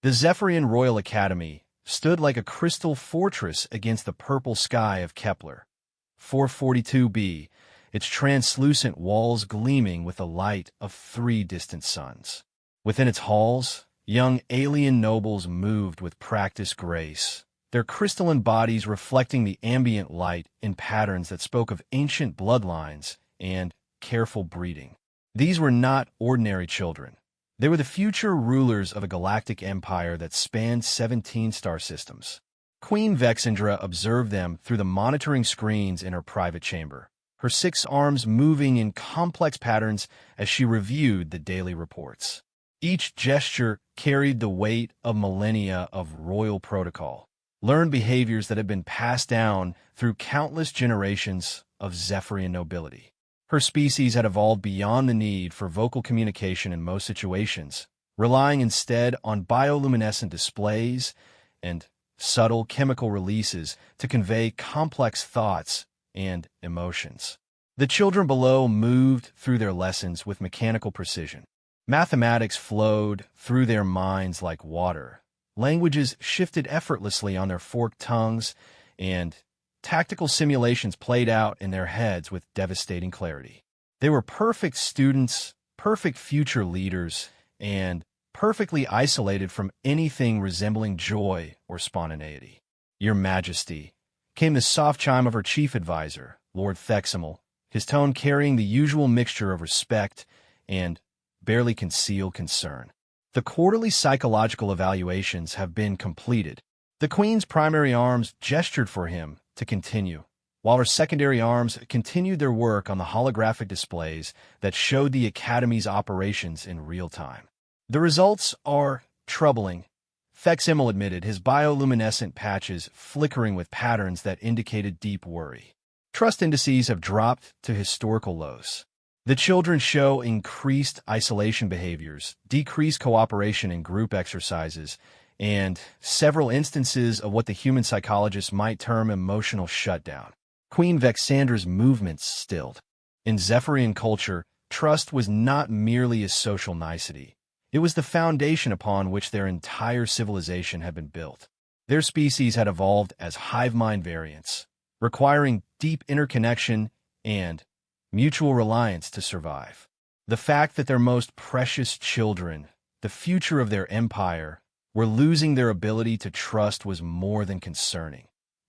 The Zephyrian Royal Academy stood like a crystal fortress against the purple sky of Kepler 442b, its translucent walls gleaming with the light of 3 distant suns. Within its halls, young alien nobles moved with practiced grace, their crystalline bodies reflecting the ambient light in patterns that spoke of ancient bloodlines and careful breeding. These were not ordinary children. They were the future rulers of a galactic empire that spanned 17 star systems. Queen Vexandra observed them through the monitoring screens in her private chamber, her 6 arms moving in complex patterns as she reviewed the daily reports. Each gesture carried the weight of millennia of royal protocol, learned behaviors that had been passed down through countless generations of Zephyrian nobility. Her species had evolved beyond the need for vocal communication in most situations, relying instead on bioluminescent displays and subtle chemical releases to convey complex thoughts and emotions. The children below moved through their lessons with mechanical precision. Mathematics flowed through their minds like water. Languages shifted effortlessly on their forked tongues, and tactical simulations played out in their heads with devastating clarity. They were perfect students, perfect future leaders, and perfectly isolated from anything resembling joy or spontaneity. "Your Majesty," came the soft chime of her chief advisor, Lord Thexamel, his tone carrying the usual mixture of respect and barely concealed concern. "The quarterly psychological evaluations have been completed." The Queen's primary arms gestured for him to continue, while her secondary arms continued their work on the holographic displays that showed the Academy's operations in real time. "The results are troubling," Thexamel admitted, his bioluminescent patches flickering with patterns that indicated deep worry. "Trust indices have dropped to historical lows. The children show increased isolation behaviors, decreased cooperation in group exercises, and several instances of what the human psychologists might term emotional shutdown." Queen Vexandra's movements stilled. In Zephyrian culture, trust was not merely a social nicety. It was the foundation upon which their entire civilization had been built. Their species had evolved as hive mind variants, requiring deep interconnection and mutual reliance to survive. The fact that their most precious children, the future of their empire, were losing their ability to trust was more than concerning.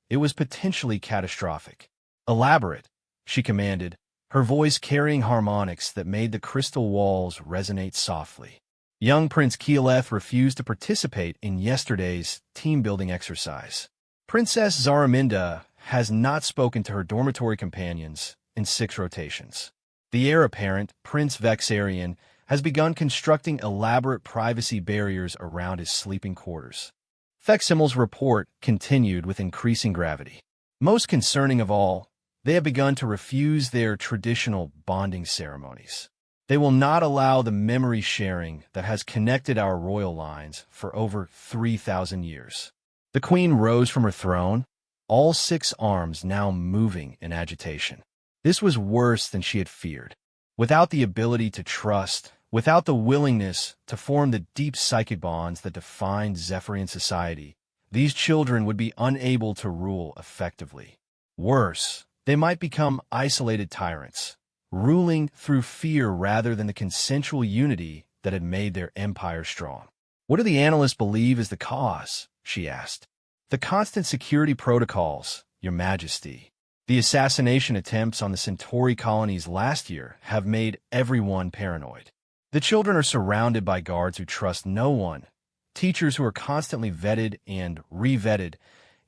It was potentially catastrophic. "Elaborate," she commanded, her voice carrying harmonics that made the crystal walls resonate softly. Young Prince Keyleth refused to participate in yesterday's team-building exercise. Princess Zaraminda has not spoken to her dormitory companions in 6 rotations. The heir apparent, Prince Vexarian, has begun constructing elaborate privacy barriers around his sleeping quarters. Thexamel's report continued with increasing gravity. "Most concerning of all, they have begun to refuse their traditional bonding ceremonies. They will not allow the memory sharing that has connected our royal lines for over 3,000 years." The Queen rose from her throne, all 6 arms now moving in agitation. This was worse than she had feared. Without the ability to trust, without the willingness to form the deep psychic bonds that defined Zephyrian society, these children would be unable to rule effectively. Worse, they might become isolated tyrants, ruling through fear rather than the consensual unity that had made their empire strong. "What do the analysts believe is the cause?" she asked. "The constant security protocols, Your Majesty. The assassination attempts on the Centauri colonies last year have made everyone paranoid. The children are surrounded by guards who trust no one, teachers who are constantly vetted and re-vetted,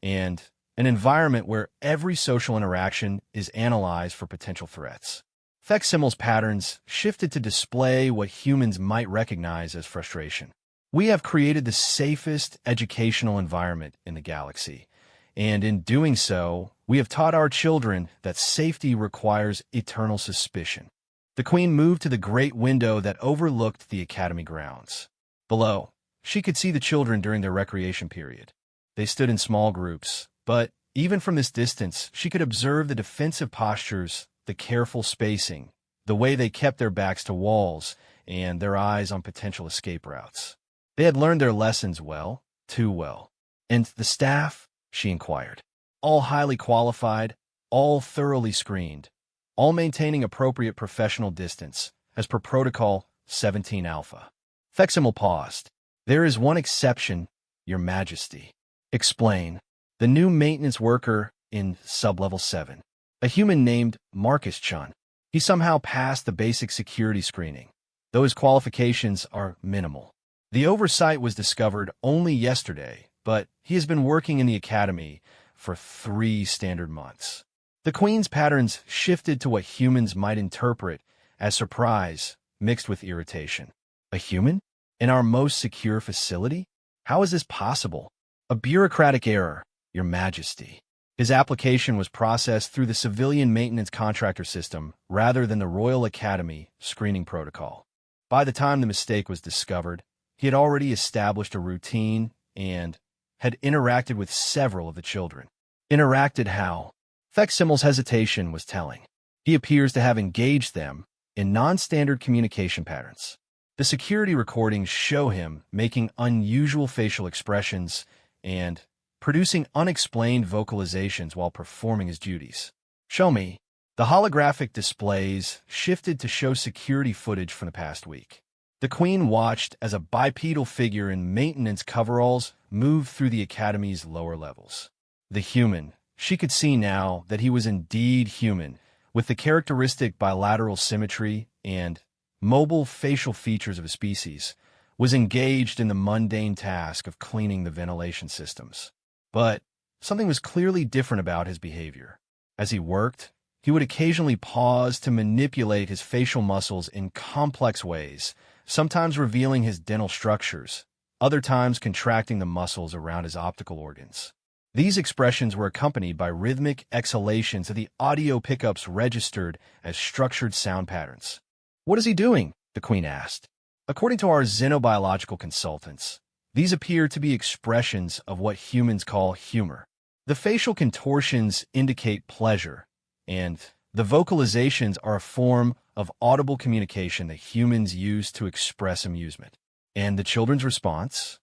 and an environment where every social interaction is analyzed for potential threats." Thexamel's patterns shifted to display what humans might recognize as frustration. "We have created the safest educational environment in the galaxy, and in doing so, we have taught our children that safety requires eternal suspicion." The Queen moved to the great window that overlooked the Academy grounds. Below, she could see the children during their recreation period. They stood in small groups, but even from this distance, she could observe the defensive postures, the careful spacing, the way they kept their backs to walls, and their eyes on potential escape routes. They had learned their lessons well, too well. And the staff, she inquired. All highly qualified, all thoroughly screened, all maintaining appropriate professional distance, as per Protocol 17 Alpha. Feximal paused. There is one exception, Your Majesty. Explain. The new maintenance worker in Sublevel 7. A human named Marcus Chun. He somehow passed the basic security screening, though his qualifications are minimal. The oversight was discovered only yesterday, but he has been working in the academy for 3 standard months. The Queen's patterns shifted to what humans might interpret as surprise mixed with irritation. A human? In our most secure facility? How is this possible? A bureaucratic error, Your Majesty. His application was processed through the civilian maintenance contractor system rather than the Royal Academy screening protocol. By the time the mistake was discovered, he had already established a routine and had interacted with several of the children. Interacted how? Feximil's hesitation was telling. He appears to have engaged them in non-standard communication patterns. The security recordings show him making unusual facial expressions and producing unexplained vocalizations while performing his duties. Show me. The holographic displays shifted to show security footage from the past week. The Queen watched as a bipedal figure in maintenance coveralls moved through the Academy's lower levels. The human. She could see now that he was indeed human, with the characteristic bilateral symmetry and mobile facial features of a species, was engaged in the mundane task of cleaning the ventilation systems. But something was clearly different about his behavior. As he worked, he would occasionally pause to manipulate his facial muscles in complex ways, sometimes revealing his dental structures, other times contracting the muscles around his optical organs. These expressions were accompanied by rhythmic exhalations of the audio pickups registered as structured sound patterns. "What is he doing?" the Queen asked. According to our xenobiological consultants, these appear to be expressions of what humans call humor. The facial contortions indicate pleasure, and the vocalizations are a form of audible communication that humans use to express amusement. And the children's response?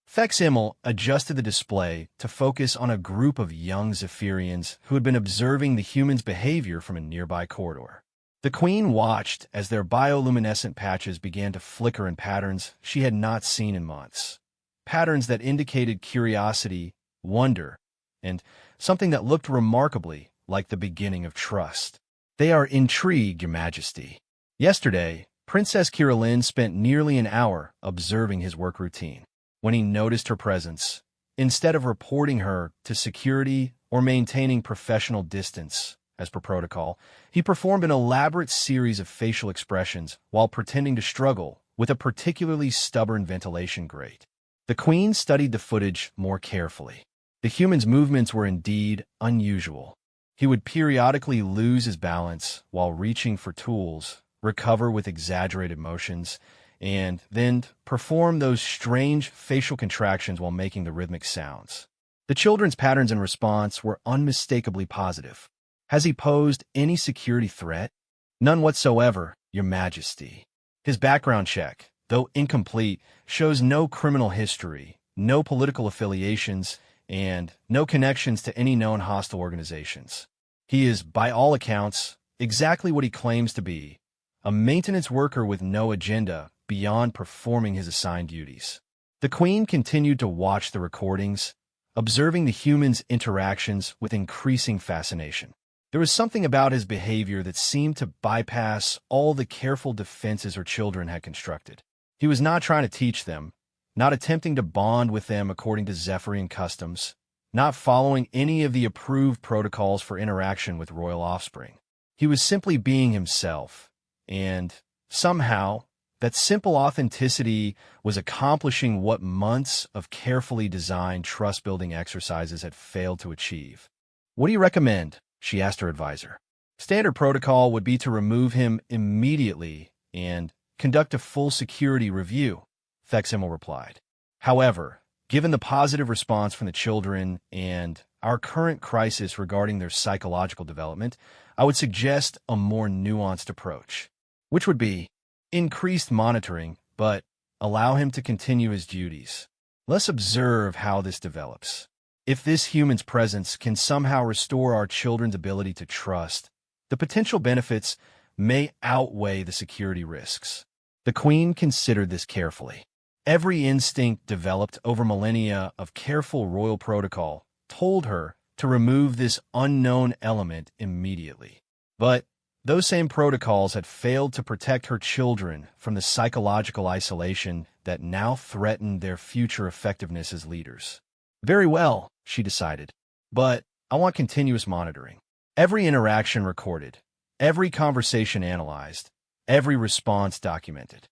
Feximil adjusted the display to focus on a group of young Zephyrians who had been observing the humans' behavior from a nearby corridor. The Queen watched as their bioluminescent patches began to flicker in patterns she had not seen in months. Patterns that indicated curiosity, wonder, and something that looked remarkably like the beginning of trust. "They are intrigued, Your Majesty." Yesterday, Princess Kirillin spent nearly an hour observing his work routine. When he noticed her presence, instead of reporting her to security or maintaining professional distance, as per protocol, he performed an elaborate series of facial expressions while pretending to struggle with a particularly stubborn ventilation grate. The Queen studied the footage more carefully. The human's movements were indeed unusual. He would periodically lose his balance while reaching for tools, recover with exaggerated motions, and then perform those strange facial contractions while making the rhythmic sounds. The children's patterns in response were unmistakably positive. Has he posed any security threat? None whatsoever, Your Majesty. His background check, though incomplete, shows no criminal history, no political affiliations, and no connections to any known hostile organizations. He is, by all accounts, exactly what he claims to be, a maintenance worker with no agenda beyond performing his assigned duties. The Queen continued to watch the recordings, observing the human's interactions with increasing fascination. There was something about his behavior that seemed to bypass all the careful defenses her children had constructed. He was not trying to teach them, not attempting to bond with them according to Zephyrian customs, not following any of the approved protocols for interaction with royal offspring. He was simply being himself, and somehow, that simple authenticity was accomplishing what months of carefully designed trust-building exercises had failed to achieve. "What do you recommend?" she asked her advisor. "Standard protocol would be to remove him immediately and conduct a full security review," Feximil replied. "However, given the positive response from the children and our current crisis regarding their psychological development, I would suggest a more nuanced approach, which would be increased monitoring, but allow him to continue his duties. Let's observe how this develops. If this human's presence can somehow restore our children's ability to trust, the potential benefits may outweigh the security risks. The Queen considered this carefully. Every instinct developed over millennia of careful royal protocol told her to remove this unknown element immediately. But those same protocols had failed to protect her children from the psychological isolation that now threatened their future effectiveness as leaders. Very well, she decided, but I want continuous monitoring. Every interaction recorded, every conversation analyzed, every response documented.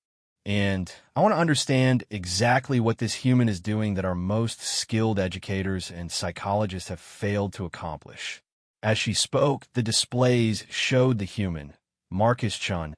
And I want to understand exactly what this human is doing that our most skilled educators and psychologists have failed to accomplish. As she spoke, the displays showed the human, Marcus Chun,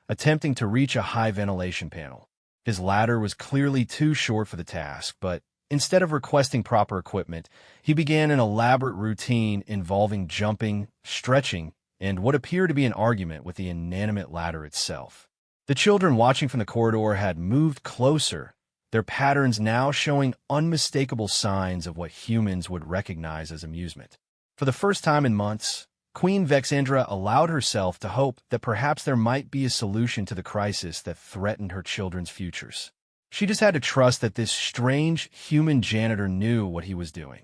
attempting to reach a high ventilation panel. His ladder was clearly too short for the task, but instead of requesting proper equipment, he began an elaborate routine involving jumping, stretching, and what appeared to be an argument with the inanimate ladder itself. The children watching from the corridor had moved closer, their patterns now showing unmistakable signs of what humans would recognize as amusement. For the first time in months, Queen Vexandra allowed herself to hope that perhaps there might be a solution to the crisis that threatened her children's futures. She just had to trust that this strange human janitor knew what he was doing,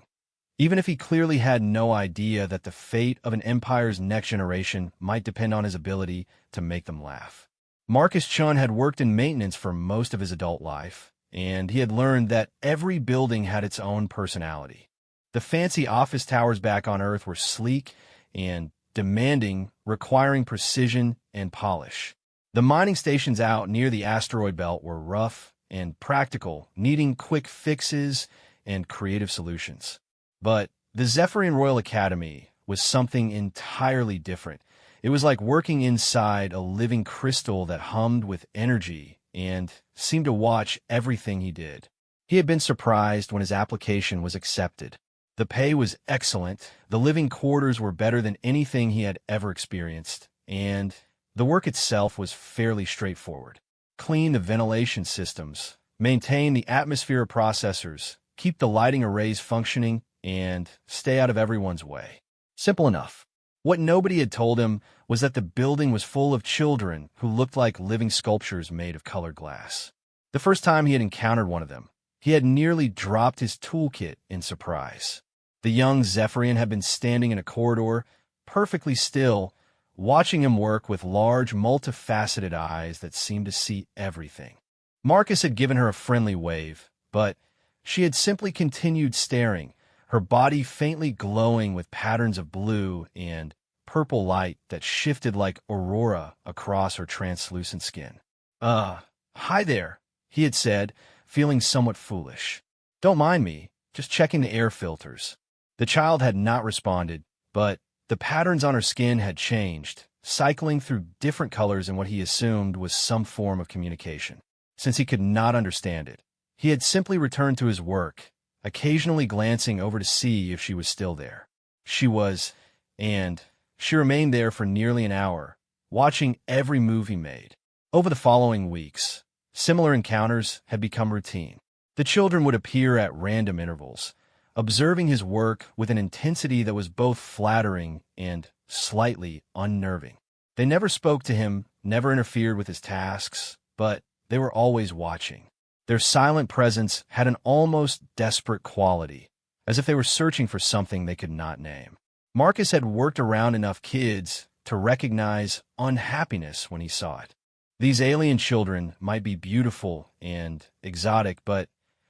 even if he clearly had no idea that the fate of an empire's next generation might depend on his ability to make them laugh. Marcus Chun had worked in maintenance for most of his adult life, and he had learned that every building had its own personality. The fancy office towers back on Earth were sleek and demanding, requiring precision and polish. The mining stations out near the asteroid belt were rough and practical, needing quick fixes and creative solutions. But the Zephyrian Royal Academy was something entirely different. It was like working inside a living crystal that hummed with energy and seemed to watch everything he did. He had been surprised when his application was accepted. The pay was excellent, the living quarters were better than anything he had ever experienced, and the work itself was fairly straightforward. Clean the ventilation systems, maintain the atmosphere processors, keep the lighting arrays functioning, and stay out of everyone's way. Simple enough. What nobody had told him was that the building was full of children who looked like living sculptures made of colored glass. The first time he had encountered one of them, he had nearly dropped his toolkit in surprise. The young Zephyrian had been standing in a corridor, perfectly still, watching him work with large, multifaceted eyes that seemed to see everything. Marcus had given her a friendly wave, but she had simply continued staring, her body faintly glowing with patterns of blue and purple light that shifted like aurora across her translucent skin. Hi there, he had said, feeling somewhat foolish. Don't mind me, just checking the air filters. The child had not responded, but the patterns on her skin had changed, cycling through different colors in what he assumed was some form of communication. Since he could not understand it, he had simply returned to his work, occasionally glancing over to see if she was still there. She was, and she remained there for nearly an hour, watching every move he made. Over the following weeks, similar encounters had become routine. The children would appear at random intervals, observing his work with an intensity that was both flattering and slightly unnerving. They never spoke to him, never interfered with his tasks, but they were always watching. Their silent presence had an almost desperate quality, as if they were searching for something they could not name. Marcus had worked around enough kids to recognize unhappiness when he saw it. These alien children might be beautiful and exotic, but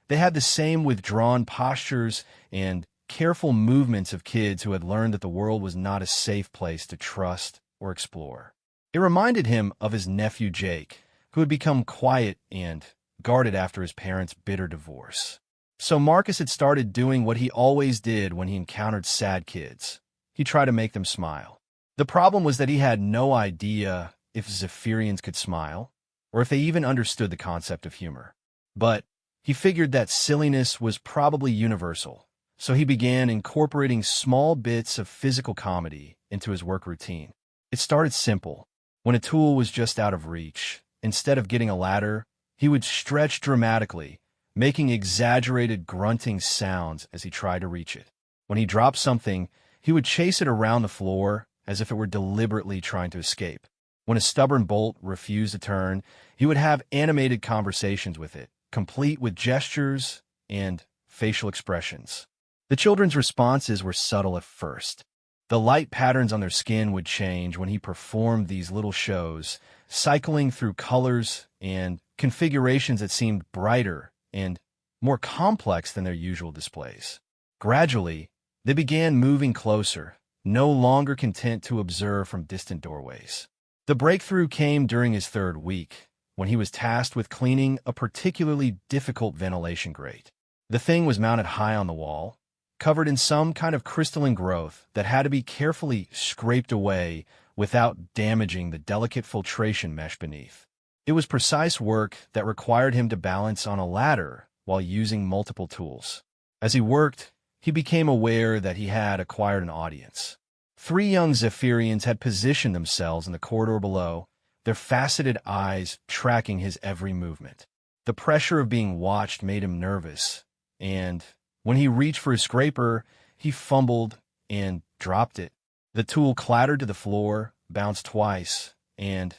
they had the same withdrawn postures and careful movements of kids who had learned that the world was not a safe place to trust or explore. It reminded him of his nephew Jake, who had become quiet and guarded after his parents' bitter divorce. So Marcus had started doing what he always did when he encountered sad kids. He tried to make them smile. The problem was that he had no idea if Zephyrians could smile, or if they even understood the concept of humor. But he figured that silliness was probably universal, so he began incorporating small bits of physical comedy into his work routine. It started simple. When a tool was just out of reach, instead of getting a ladder, He would stretch dramatically, making exaggerated grunting sounds as he tried to reach it. When he dropped something, he would chase it around the floor as if it were deliberately trying to escape. When a stubborn bolt refused to turn, he would have animated conversations with it, complete with gestures and facial expressions. The children's responses were subtle at first. The light patterns on their skin would change when he performed these little shows, cycling through colors and configurations that seemed brighter and more complex than their usual displays. Gradually, they began moving closer, no longer content to observe from distant doorways. The breakthrough came during his third week, when he was tasked with cleaning a particularly difficult ventilation grate. The thing was mounted high on the wall, covered in some kind of crystalline growth that had to be carefully scraped away without damaging the delicate filtration mesh beneath. It was precise work that required him to balance on a ladder while using multiple tools. As he worked, he became aware that he had acquired an audience. 3 young Zephyrians had positioned themselves in the corridor below, their faceted eyes tracking his every movement. The pressure of being watched made him nervous, and when he reached for his scraper, he fumbled and dropped it. The tool clattered to the floor, bounced twice, and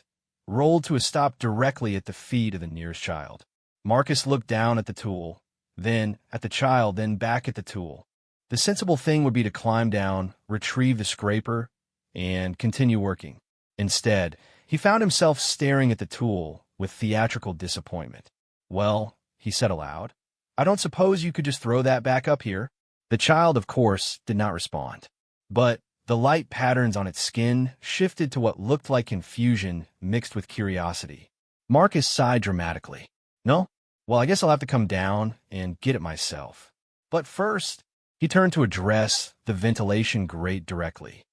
rolled to a stop directly at the feet of the nearest child. Marcus looked down at the tool, then at the child, then back at the tool. The sensible thing would be to climb down, retrieve the scraper, and continue working. Instead, he found himself staring at the tool with theatrical disappointment. "Well," he said aloud, "I don't suppose you could just throw that back up here?" The child, of course, did not respond. But the light patterns on its skin shifted to what looked like confusion mixed with curiosity. Marcus sighed dramatically. "No? Well, I guess I'll have to come down and get it myself. But first," he turned to address the ventilation grate directly.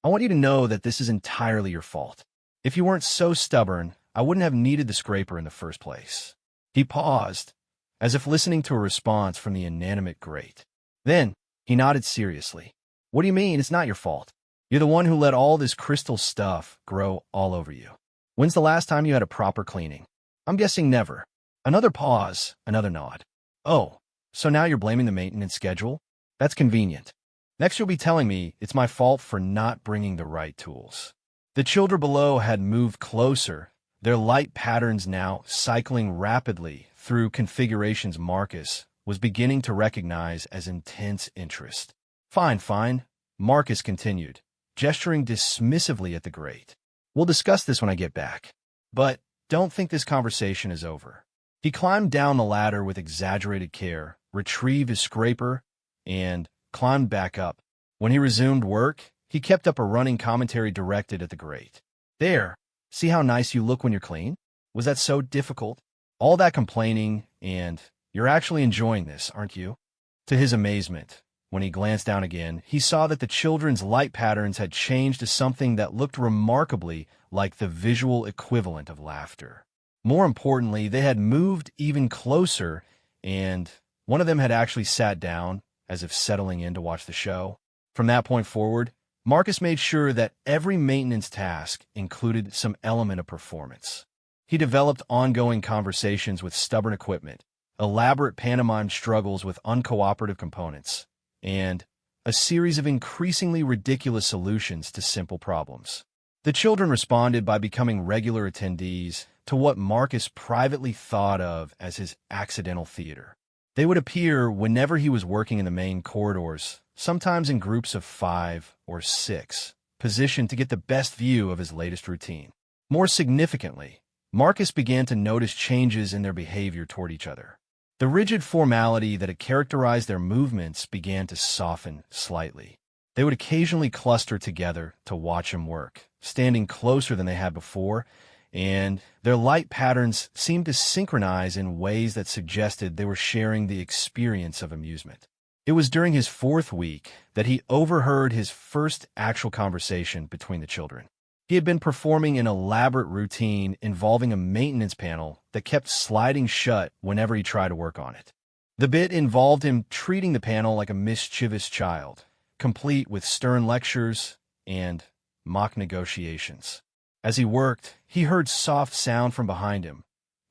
"I want you to know that this is entirely your fault. If you weren't so stubborn, I wouldn't have needed the scraper in the first place." He paused, as if listening to a response from the inanimate grate. Then he nodded seriously. "What do you mean it's not your fault? You're the one who let all this crystal stuff grow all over you. When's the last time you had a proper cleaning?" "I'm guessing never." Another pause, another nod. "Oh, so now you're blaming the maintenance schedule? That's convenient. Next you'll be telling me it's my fault for not bringing the right tools." The children below had moved closer, their light patterns now cycling rapidly through configurations Marcus was beginning to recognize as intense interest. Fine, fine," Marcus continued, gesturing dismissively at the grate. "We'll discuss this when I get back. But don't think this conversation is over." He climbed down the ladder with exaggerated care, retrieved his scraper, and climbed back up. When he resumed work, he kept up a running commentary directed at the grate. "There, see how nice you look when you're clean? Was that so difficult? All that complaining, and you're actually enjoying this, aren't you?" To his amazement, when he glanced down again, he saw that the children's light patterns had changed to something that looked remarkably like the visual equivalent of laughter. More importantly, they had moved even closer, and one of them had actually sat down, as if settling in to watch the show. From that point forward, Marcus made sure that every maintenance task included some element of performance. He developed ongoing conversations with stubborn equipment, elaborate pantomime struggles with uncooperative components, and a series of increasingly ridiculous solutions to simple problems. The children responded by becoming regular attendees to what Marcus privately thought of as his accidental theater. They would appear whenever he was working in the main corridors, sometimes in groups of 5 or 6, positioned to get the best view of his latest routine. More significantly, Marcus began to notice changes in their behavior toward each other. The rigid formality that had characterized their movements began to soften slightly. They would occasionally cluster together to watch him work, standing closer than they had before, and their light patterns seemed to synchronize in ways that suggested they were sharing the experience of amusement. It was during his 4th week that he overheard his first actual conversation between the children. He had been performing an elaborate routine involving a maintenance panel that kept sliding shut whenever he tried to work on it. The bit involved him treating the panel like a mischievous child, complete with stern lectures and mock negotiations. As he worked, he heard soft sound from behind him,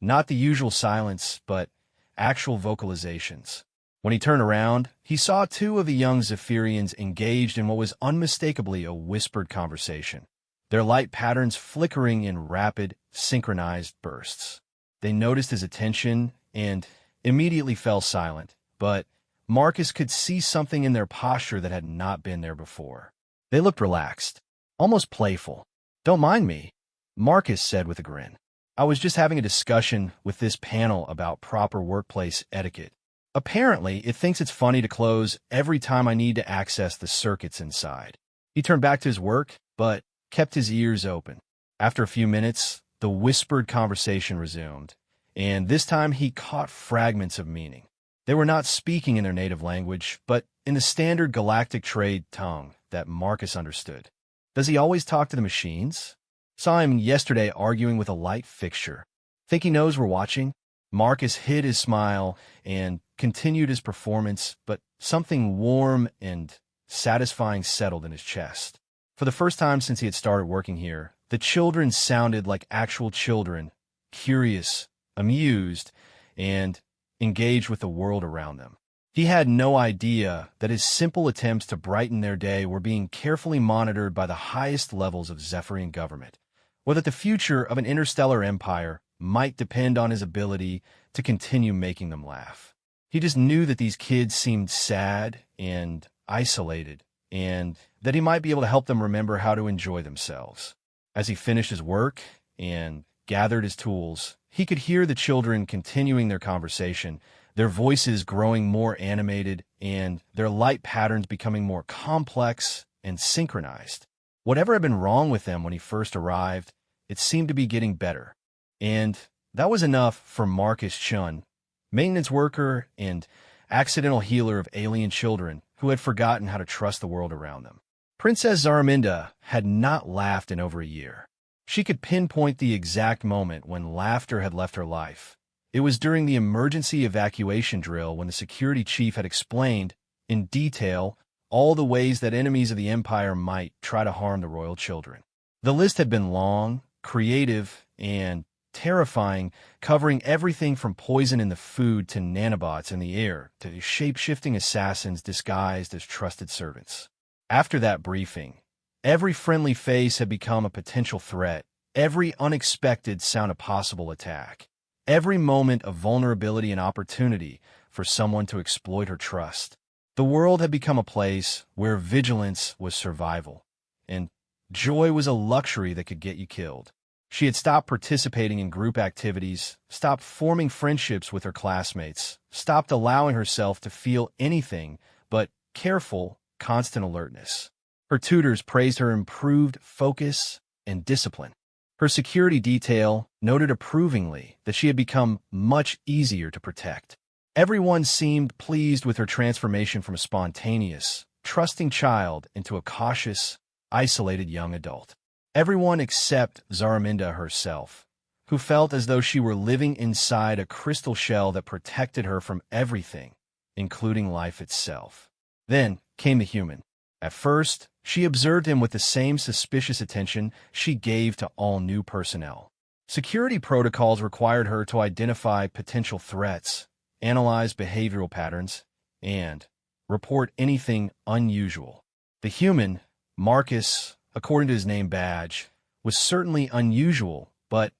Not the usual silence, but actual vocalizations. When he turned around, he saw two of the young Zephyrians engaged in what was unmistakably a whispered conversation, their light patterns flickering in rapid, synchronized bursts. They noticed his attention and immediately fell silent, but Marcus could see something in their posture that had not been there before. They looked relaxed, almost playful. "Don't mind me," Marcus said with a grin. "I was just having a discussion with this panel about proper workplace etiquette. Apparently, it thinks it's funny to close every time I need to access the circuits inside." He turned back to his work, but kept his ears open. After a few minutes, the whispered conversation resumed, and this time he caught fragments of meaning. They were not speaking in their native language, but in the standard galactic trade tongue that Marcus understood. "Does he always talk to the machines? Saw him yesterday arguing with a light fixture. Think he knows we're watching?" Marcus hid his smile and continued his performance, but something warm and satisfying settled in his chest. For the first time since he had started working here, the children sounded like actual children, curious, amused, and engaged with the world around them. He had no idea that his simple attempts to brighten their day were being carefully monitored by the highest levels of Zephyrian government, or that the future of an interstellar empire might depend on his ability to continue making them laugh. He just knew that these kids seemed sad and isolated, and that he might be able to help them remember how to enjoy themselves. As he finished his work and gathered his tools, he could hear the children continuing their conversation, their voices growing more animated and their light patterns becoming more complex and synchronized. Whatever had been wrong with them when he first arrived, it seemed to be getting better. And that was enough for Marcus Chun, maintenance worker and accidental healer of alien children who had forgotten how to trust the world around them. Princess Zaraminda had not laughed in over a year. She could pinpoint the exact moment when laughter had left her life. It was during the emergency evacuation drill when the security chief had explained, in detail, all the ways that enemies of the Empire might try to harm the royal children. The list had been long, creative, and terrifying, covering everything from poison in the food to nanobots in the air to shape-shifting assassins disguised as trusted servants. After that briefing, every friendly face had become a potential threat, every unexpected sound a possible attack, every moment of vulnerability and opportunity for someone to exploit her trust. The world had become a place where vigilance was survival, and joy was a luxury that could get you killed. She had stopped participating in group activities, stopped forming friendships with her classmates, stopped allowing herself to feel anything but careful, constant alertness. Her tutors praised her improved focus and discipline. Her security detail noted approvingly that she had become much easier to protect. Everyone seemed pleased with her transformation from a spontaneous, trusting child into a cautious, isolated young adult. Everyone except Zaraminda herself, who felt as though she were living inside a crystal shell that protected her from everything, including life itself. Then came the human. At first, she observed him with the same suspicious attention she gave to all new personnel. Security protocols required her to identify potential threats, analyze behavioral patterns, and report anything unusual. The human, Marcus, according to his name badge, was certainly unusual, but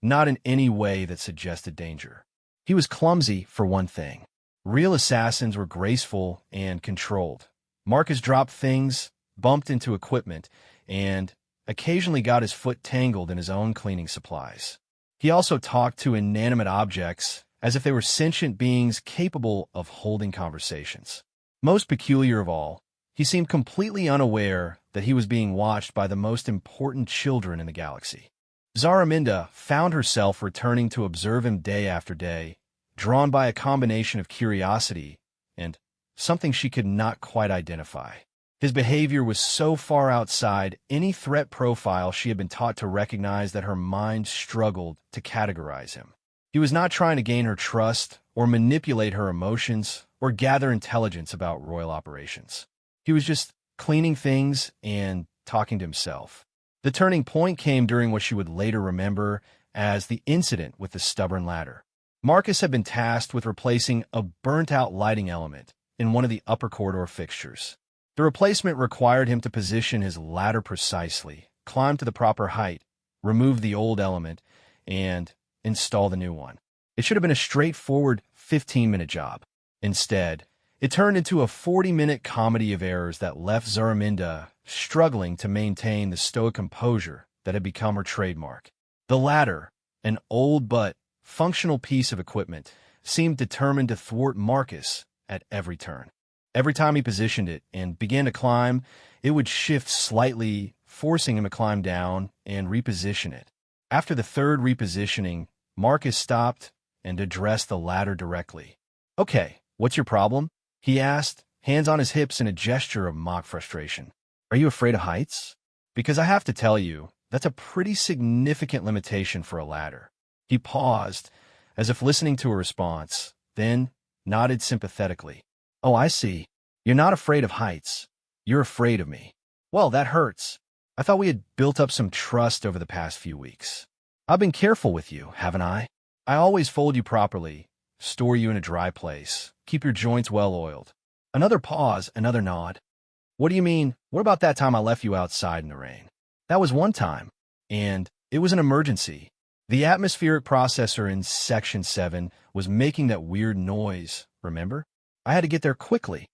not in any way that suggested danger. He was clumsy, for one thing. Real assassins were graceful and controlled. Marcus dropped things, bumped into equipment, and occasionally got his foot tangled in his own cleaning supplies. He also talked to inanimate objects as if they were sentient beings capable of holding conversations. Most peculiar of all, he seemed completely unaware that he was being watched by the most important children in the galaxy. Zaraminda found herself returning to observe him day after day, drawn by a combination of curiosity and something she could not quite identify. His behavior was so far outside any threat profile she had been taught to recognize that her mind struggled to categorize him. He was not trying to gain her trust or manipulate her emotions or gather intelligence about royal operations. He was just cleaning things and talking to himself. The turning point came during what she would later remember as the incident with the stubborn ladder. Marcus had been tasked with replacing a burnt-out lighting element in one of the upper corridor fixtures. The replacement required him to position his ladder precisely, climb to the proper height, remove the old element, and install the new one. It should have been a straightforward 15-minute job. Instead, it turned into a 40-minute comedy of errors that left Zaraminda struggling to maintain the stoic composure that had become her trademark. The ladder, an old but functional piece of equipment, seemed determined to thwart Marcus at every turn. Every time he positioned it and began to climb, it would shift slightly, forcing him to climb down and reposition it. After the third repositioning, Marcus stopped and addressed the ladder directly. "Okay, what's your problem?" he asked, hands on his hips in a gesture of mock frustration. "Are you afraid of heights? Because I have to tell you, that's a pretty significant limitation for a ladder." He paused, as if listening to a response, then nodded sympathetically. "Oh, I see. You're not afraid of heights. You're afraid of me. Well, that hurts. I thought we had built up some trust over the past few weeks. I've been careful with you, haven't I? I always fold you properly, store you in a dry place, keep your joints well-oiled." Another pause, another nod. "What do you mean? What about that time I left you outside in the rain?" "That was one time, and it was an emergency. The atmospheric processor in Section 7 was making that weird noise, remember? I had to get there quickly."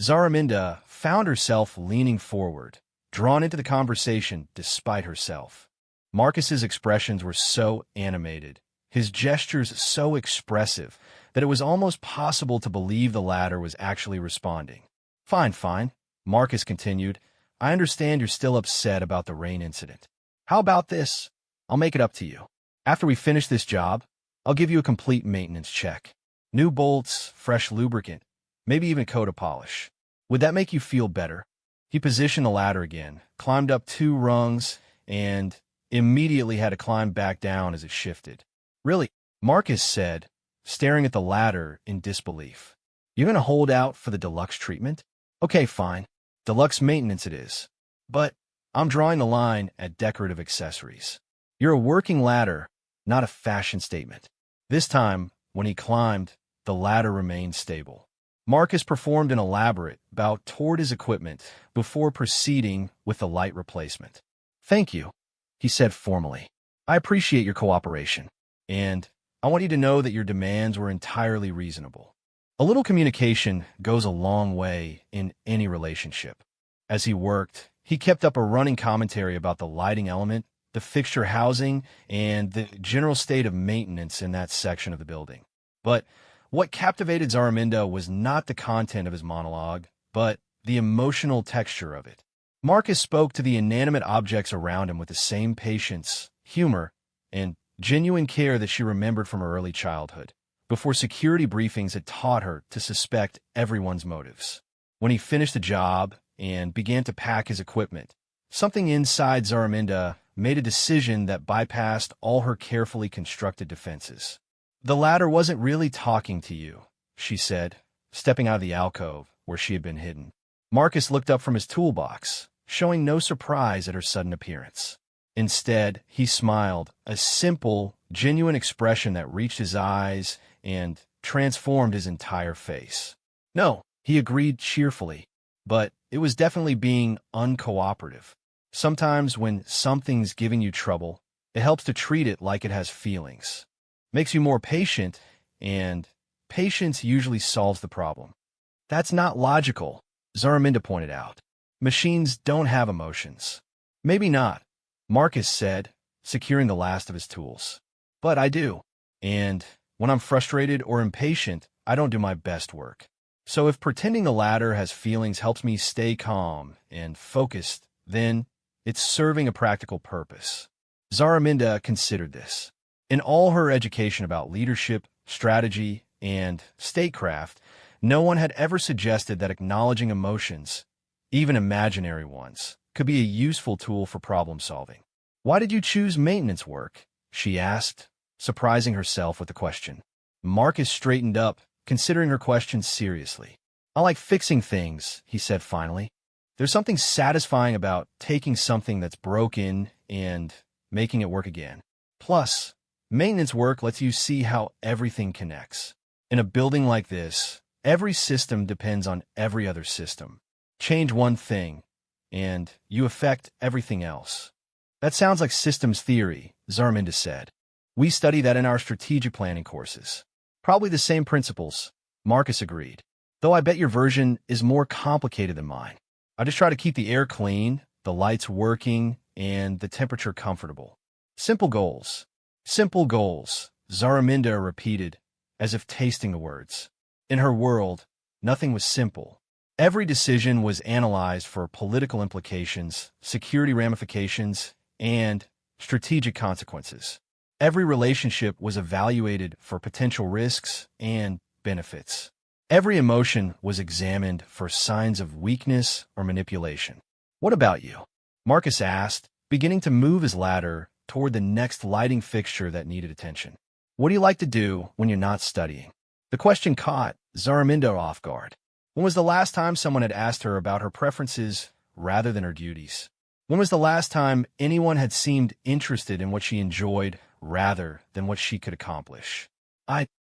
Zaraminda found herself leaning forward, drawn into the conversation despite herself. Marcus's expressions were so animated, his gestures so expressive, that it was almost possible to believe the latter was actually responding. Fine, fine," Marcus continued. "I understand you're still upset about the rain incident. How about this? I'll make it up to you. After we finish this job, I'll give you a complete maintenance check. New bolts, fresh lubricant, maybe even a coat of polish. Would that make you feel better?" He positioned the ladder again, climbed up 2 rungs, and immediately had to climb back down as it shifted. "Really?" Marcus said, staring at the ladder in disbelief. "You're going to hold out for the deluxe treatment? Okay, fine. Deluxe maintenance it is. But I'm drawing the line at decorative accessories. You're a working ladder, not a fashion statement." This time, when he climbed, the ladder remained stable. Marcus performed an elaborate bow toward his equipment before proceeding with the light replacement. "Thank you," he said formally. "I appreciate your cooperation, and I want you to know that your demands were entirely reasonable." A little communication goes a long way in any relationship. As he worked, he kept up a running commentary about the lighting element, the fixture housing, and the general state of maintenance in that section of the building. But what captivated Zaraminda was not the content of his monologue, but the emotional texture of it. Marcus spoke to the inanimate objects around him with the same patience, humor, and genuine care that she remembered from her early childhood, before security briefings had taught her to suspect everyone's motives. When he finished the job and began to pack his equipment, something inside Zaraminda made a decision that bypassed all her carefully constructed defenses. "The ladder wasn't really talking to you," she said, stepping out of the alcove where she had been hidden. Marcus looked up from his toolbox, showing no surprise at her sudden appearance. Instead, he smiled, a simple, genuine expression that reached his eyes and transformed his entire face. "No," he agreed cheerfully, "but it was definitely being uncooperative. Sometimes when something's giving you trouble, it helps to treat it like it has feelings. Makes you more patient, and patience usually solves the problem." "That's not logical," Zaraminda pointed out. "Machines don't have emotions." "Maybe not," Marcus said, securing the last of his tools. "But I do. And when I'm frustrated or impatient, I don't do my best work. So if pretending the ladder has feelings helps me stay calm and focused, then it's serving a practical purpose." Zaraminda considered this. In all her education about leadership, strategy, and statecraft, no one had ever suggested that acknowledging emotions, even imaginary ones, could be a useful tool for problem-solving. "Why did you choose maintenance work?" she asked, surprising herself with the question. Marcus straightened up, considering her question seriously. "I like fixing things," he said finally. "There's something satisfying about taking something that's broken and making it work again. Plus, maintenance work lets you see how everything connects. In a building like this, every system depends on every other system. Change one thing, and you affect everything else. That sounds like systems theory, Zaraminda said. We study that in our strategic planning courses. Probably the same principles, Marcus agreed. Though I bet your version is more complicated than mine. I just try to keep the air clean, the lights working, and the temperature comfortable. Simple goals. Simple goals, Zaraminda repeated, as if tasting the words. In her world, nothing was simple. Every decision was analyzed for political implications, security ramifications, and strategic consequences. Every relationship was evaluated for potential risks and benefits. Every emotion was examined for signs of weakness or manipulation. What about you? Marcus asked, beginning to move his ladder toward the next lighting fixture that needed attention. What do you like to do when you're not studying? The question caught Zaraminda off guard. When was the last time someone had asked her about her preferences rather than her duties? When was the last time anyone had seemed interested in what she enjoyed rather than what she could accomplish?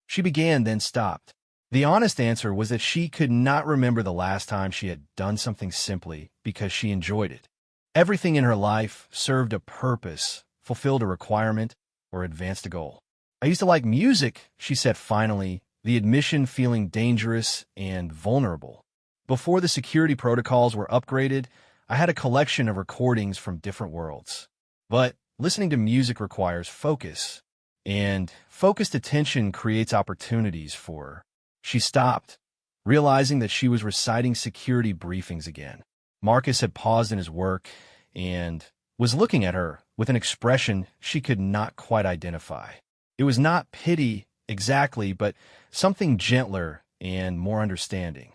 She began, then stopped. The honest answer was that she could not remember the last time she had done something simply because she enjoyed it. Everything in her life served a purpose, fulfilled a requirement, or advanced a goal. I used to like music, she said finally, the admission feeling dangerous and vulnerable. Before the security protocols were upgraded, I had a collection of recordings from different worlds. But listening to music requires focus, and focused attention creates opportunities for her. She stopped, realizing that she was reciting security briefings again. Marcus had paused in his work and was looking at her with an expression she could not quite identify. It was not pity exactly, but something gentler and more understanding.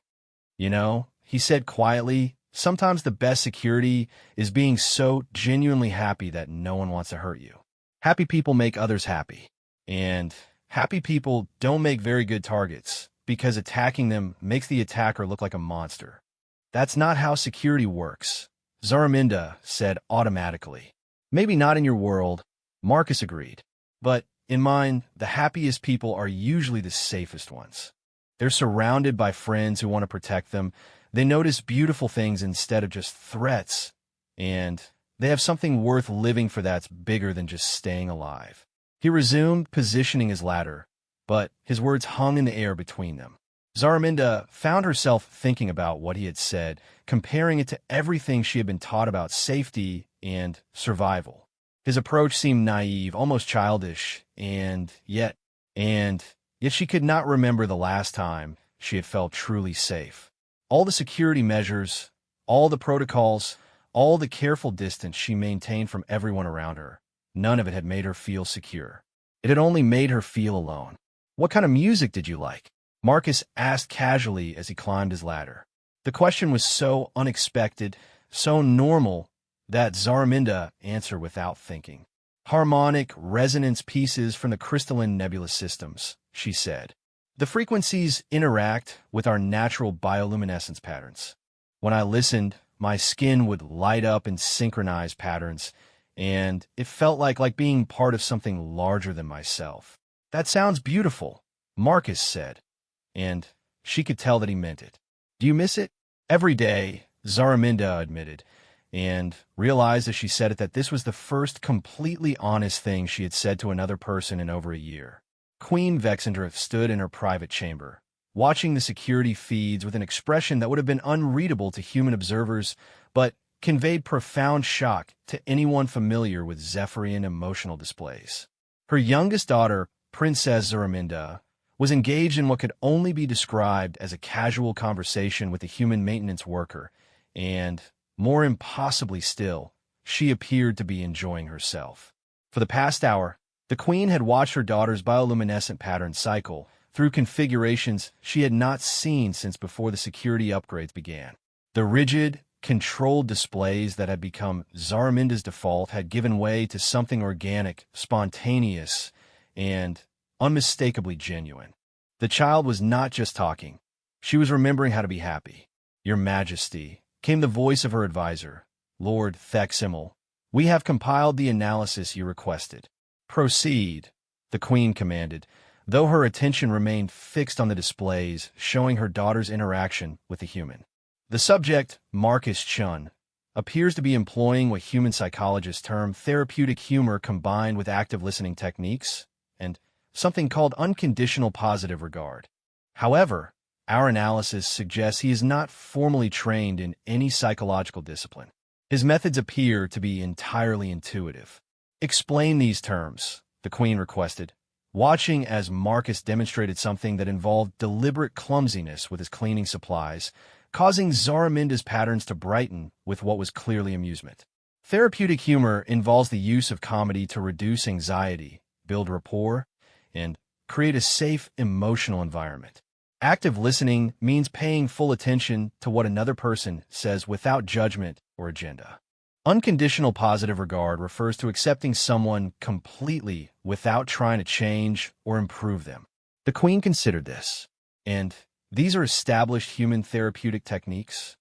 You know, he said quietly, sometimes the best security is being so genuinely happy that no one wants to hurt you. Happy people make others happy. And happy people don't make very good targets because attacking them makes the attacker look like a monster. That's not how security works, Zaraminda said automatically. Maybe not in your world, Marcus agreed. But in mine, the happiest people are usually the safest ones. They're surrounded by friends who want to protect them. They notice beautiful things instead of just threats. And they have something worth living for that's bigger than just staying alive. He resumed positioning his ladder, but his words hung in the air between them. Zaraminda found herself thinking about what he had said, comparing it to everything she had been taught about safety and survival. His approach seemed naive, almost childish, and yet she could not remember the last time she had felt truly safe. All the security measures, all the protocols, all the careful distance she maintained from everyone around her, none of it had made her feel secure. It had only made her feel alone. What kind of music did you like? Marcus asked casually as he climbed his ladder. The question was so unexpected, so normal, that Zaraminda answered without thinking. Harmonic resonance pieces from the crystalline nebula systems, she said. The frequencies interact with our natural bioluminescence patterns. When I listened, my skin would light up in synchronized patterns, and it felt like being part of something larger than myself. That sounds beautiful, Marcus said, and she could tell that he meant it. Do you miss it? Every day, Zaraminda admitted, and realized as she said it that this was the first completely honest thing she had said to another person in over a year. Queen Vexandra stood in her private chamber, watching the security feeds with an expression that would have been unreadable to human observers, but conveyed profound shock to anyone familiar with Zephyrian emotional displays. Her youngest daughter, Princess Zaraminda, was engaged in what could only be described as a casual conversation with a human maintenance worker, and, more impossibly still, she appeared to be enjoying herself. For the past hour, the queen had watched her daughter's bioluminescent pattern cycle through configurations she had not seen since before the security upgrades began. The rigid, controlled displays that had become Zaraminda's default had given way to something organic, spontaneous, and unmistakably genuine. The child was not just talking. She was remembering how to be happy. Your Majesty, came the voice of her advisor, Lord Theximel. We have compiled the analysis you requested. Proceed, the queen commanded, though her attention remained fixed on the displays showing her daughter's interaction with the human. The subject, Marcus Chun, appears to be employing what human psychologists term therapeutic humor combined with active listening techniques and something called unconditional positive regard. However, our analysis suggests he is not formally trained in any psychological discipline. His methods appear to be entirely intuitive. Explain these terms, the queen requested, watching as Marcus demonstrated something that involved deliberate clumsiness with his cleaning supplies, causing Zaraminda's patterns to brighten with what was clearly amusement. Therapeutic humor involves the use of comedy to reduce anxiety, build rapport, and create a safe emotional environment. Active listening means paying full attention to what another person says without judgment or agenda. Unconditional positive regard refers to accepting someone completely without trying to change or improve them. The queen considered this, and these are established human therapeutic techniques?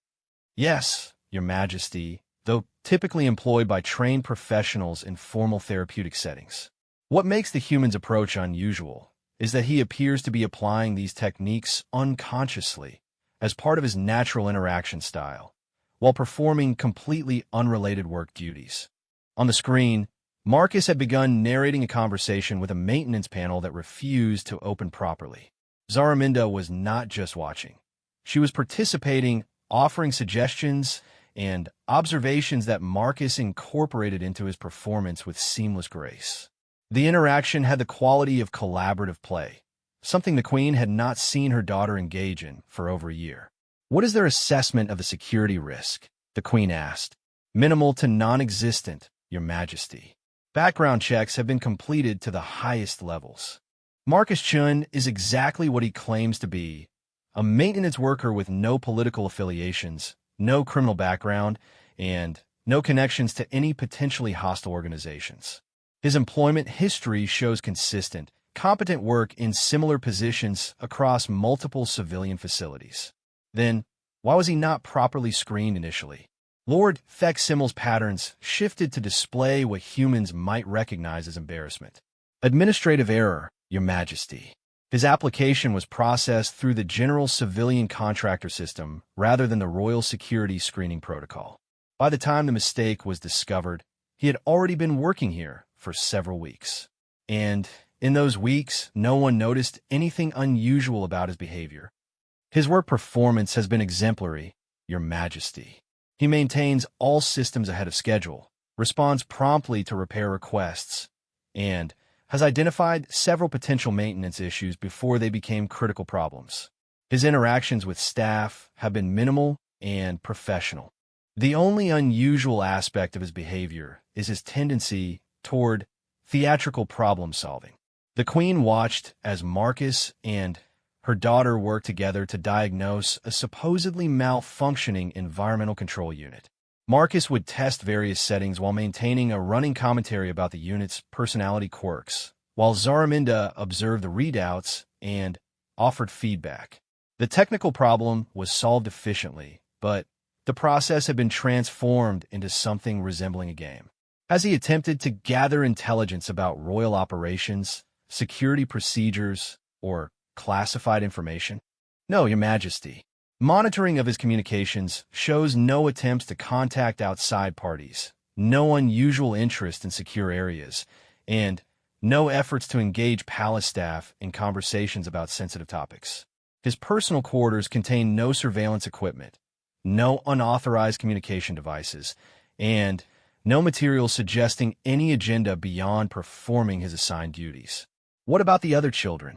Yes, Your Majesty, though typically employed by trained professionals in formal therapeutic settings. What makes the human's approach unusual is that he appears to be applying these techniques unconsciously as part of his natural interaction style, while performing completely unrelated work duties. On the screen, Marcus had begun narrating a conversation with a maintenance panel that refused to open properly. Zaraminda was not just watching. She was participating, offering suggestions and observations that Marcus incorporated into his performance with seamless grace. The interaction had the quality of collaborative play, something the queen had not seen her daughter engage in for over a year. What is their assessment of the security risk? The queen asked. Minimal to non-existent, Your Majesty. Background checks have been completed to the highest levels. Marcus Chun is exactly what he claims to be, a maintenance worker with no political affiliations, no criminal background, and no connections to any potentially hostile organizations. His employment history shows consistent, competent work in similar positions across multiple civilian facilities. Then, why was he not properly screened initially? Lord Feximmel's patterns shifted to display what humans might recognize as embarrassment. Administrative error, Your Majesty. His application was processed through the general civilian contractor system rather than the Royal Security Screening Protocol. By the time the mistake was discovered, he had already been working here for several weeks. And in those weeks, no one noticed anything unusual about his behavior. His work performance has been exemplary, Your Majesty. He maintains all systems ahead of schedule, responds promptly to repair requests, and has identified several potential maintenance issues before they became critical problems. His interactions with staff have been minimal and professional. The only unusual aspect of his behavior is his tendency toward theatrical problem-solving. The queen watched as Marcus and her daughter worked together to diagnose a supposedly malfunctioning environmental control unit. Marcus would test various settings while maintaining a running commentary about the unit's personality quirks, while Zaraminda observed the readouts and offered feedback. The technical problem was solved efficiently, but the process had been transformed into something resembling a game. As he attempted to gather intelligence about royal operations, security procedures, or classified information? No, Your Majesty. Monitoring of his communications shows no attempts to contact outside parties, no unusual interest in secure areas, and no efforts to engage palace staff in conversations about sensitive topics. His personal quarters contain no surveillance equipment, no unauthorized communication devices, and no material suggesting any agenda beyond performing his assigned duties. What about the other children?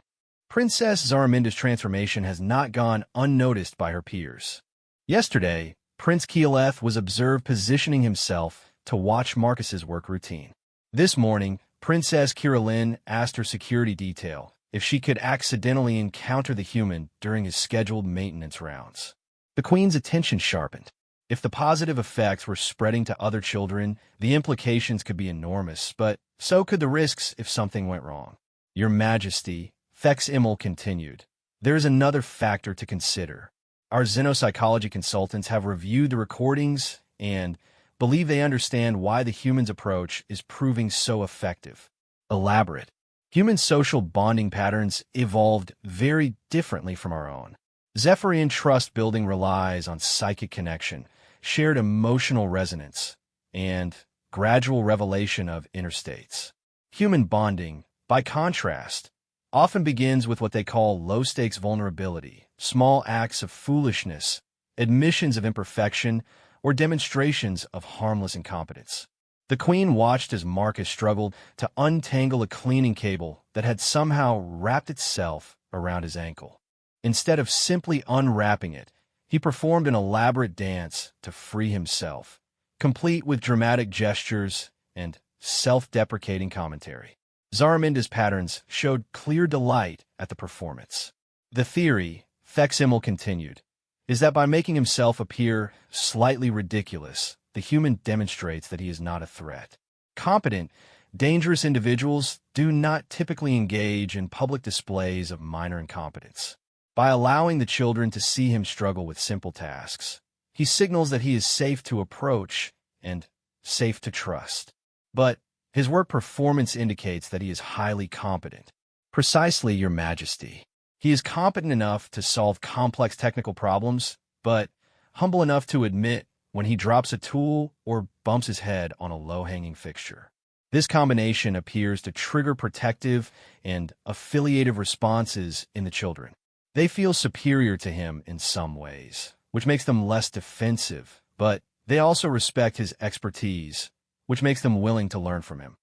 Princess Zaraminda's transformation has not gone unnoticed by her peers. Yesterday, Prince Keyleth was observed positioning himself to watch Marcus's work routine. This morning, Princess Kiralyn asked her security detail if she could accidentally encounter the human during his scheduled maintenance rounds. The queen's attention sharpened. If the positive effects were spreading to other children, the implications could be enormous, but so could the risks if something went wrong. Your Majesty, Feximmel continued, there is another factor to consider. Our xenopsychology consultants have reviewed the recordings and believe they understand why the human's approach is proving so effective. elaborate. Human social bonding patterns evolved very differently from our own. Zephyrian trust building relies on psychic connection, shared emotional resonance, and gradual revelation of inner states. Human bonding, by contrast, often begins with what they call low-stakes vulnerability, small acts of foolishness, admissions of imperfection, or demonstrations of harmless incompetence. The Queen watched as Marcus struggled to untangle a cleaning cable that had somehow wrapped itself around his ankle. Instead of simply unwrapping it, he performed an elaborate dance to free himself, complete with dramatic gestures and self-deprecating commentary. Zaraminda's patterns showed clear delight at the performance. The theory, Theximel continued, is that by making himself appear slightly ridiculous, the human demonstrates that he is not a threat. Competent, dangerous individuals do not typically engage in public displays of minor incompetence. By allowing the children to see him struggle with simple tasks, he signals that he is safe to approach and safe to trust. But his work performance indicates that he is highly competent. Precisely, Your Majesty. He is competent enough to solve complex technical problems, but humble enough to admit when he drops a tool or bumps his head on a low-hanging fixture. This combination appears to trigger protective and affiliative responses in the children. They feel superior to him in some ways, which makes them less defensive, but they also respect his expertise, which makes them willing to learn from him.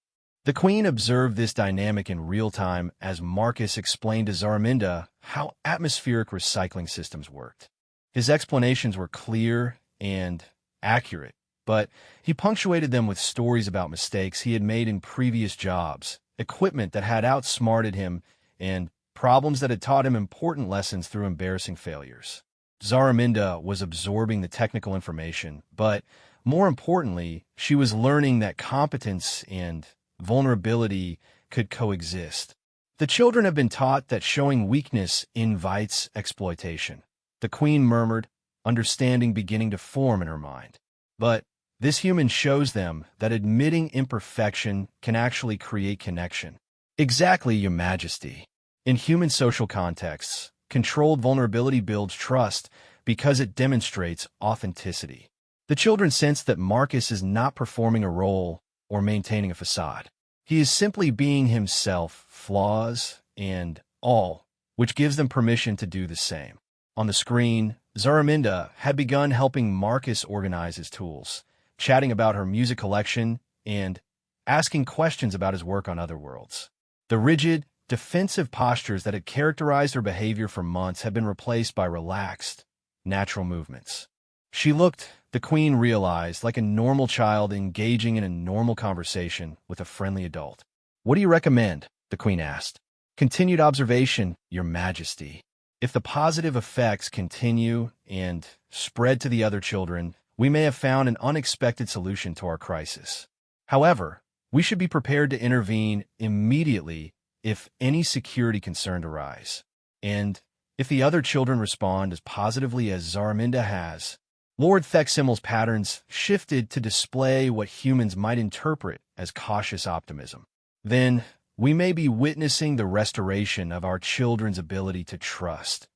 The Queen observed this dynamic in real time as Marcus explained to Zaraminda how atmospheric recycling systems worked. His explanations were clear and accurate, but he punctuated them with stories about mistakes he had made in previous jobs, equipment that had outsmarted him, and problems that had taught him important lessons through embarrassing failures. Zaraminda was absorbing the technical information, but more importantly, she was learning that competence and vulnerability could coexist. The children have been taught that showing weakness invites exploitation. The Queen murmured, understanding beginning to form in her mind. But this human shows them that admitting imperfection can actually create connection. Exactly, Your Majesty. In human social contexts, controlled vulnerability builds trust because it demonstrates authenticity. The children sense that Marcus is not performing a role or maintaining a facade. He is simply being himself, flaws and all, which gives them permission to do the same. On the screen, Zaraminda had begun helping Marcus organize his tools, chatting about her music collection and asking questions about his work on other worlds. The rigid, defensive postures that had characterized her behavior for months had been replaced by relaxed, natural movements. She looked, the Queen realized, like a normal child engaging in a normal conversation with a friendly adult. What do you recommend? The Queen asked. Continued observation, Your Majesty. If the positive effects continue and spread to the other children, we may have found an unexpected solution to our crisis. However, we should be prepared to intervene immediately if any security concern arise. And if the other children respond as positively as Zaraminda has, Lord Theximmel's patterns shifted to display what humans might interpret as cautious optimism. Then, we may be witnessing the restoration of our children's ability to trust,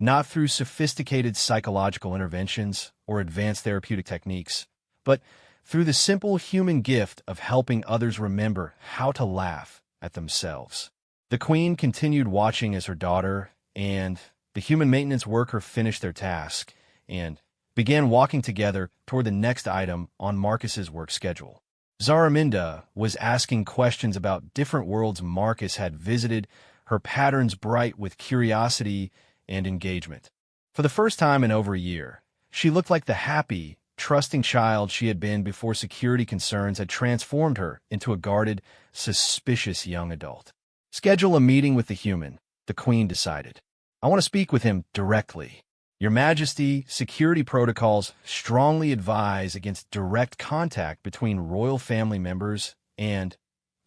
not through sophisticated psychological interventions or advanced therapeutic techniques, but through the simple human gift of helping others remember how to laugh at themselves. The Queen continued watching as her daughter and the human maintenance worker finished their task and began walking together toward the next item on Marcus's work schedule. Zaraminda was asking questions about different worlds Marcus had visited, her patterns bright with curiosity and engagement. For the first time in over a year, she looked like the happy, trusting child she had been before security concerns had transformed her into a guarded, suspicious young adult. Schedule a meeting with the human, the Queen decided. I want to speak with him directly. Your Majesty, security protocols strongly advise against direct contact between royal family members and